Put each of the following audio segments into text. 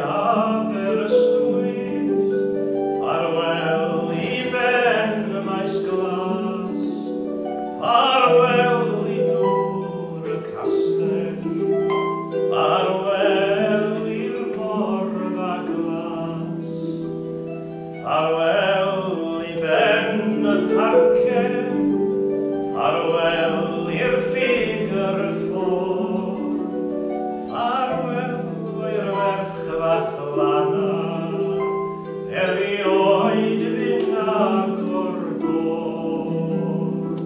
Aberystwyth, farwel I ben y maes glas, farwel I dŵr y castell, farwel i'r morf a glas, farwel I ben y parcen, farwel i'r ffigur ffôr, farwel i'r ferch fach lana, erioed fynd agor dôr.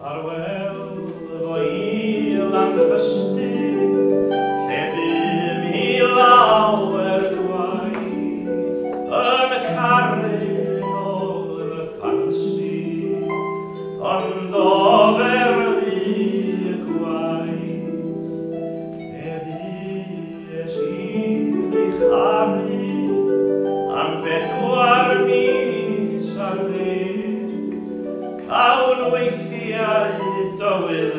Farwel fo I Lanfystyd, lle bym I lawer gwaith, yn y carryn o'r ffansi, ond ofer fi y gwaith. Fues I charu am 4 mis ar ddeg, cawn weithiau dywydd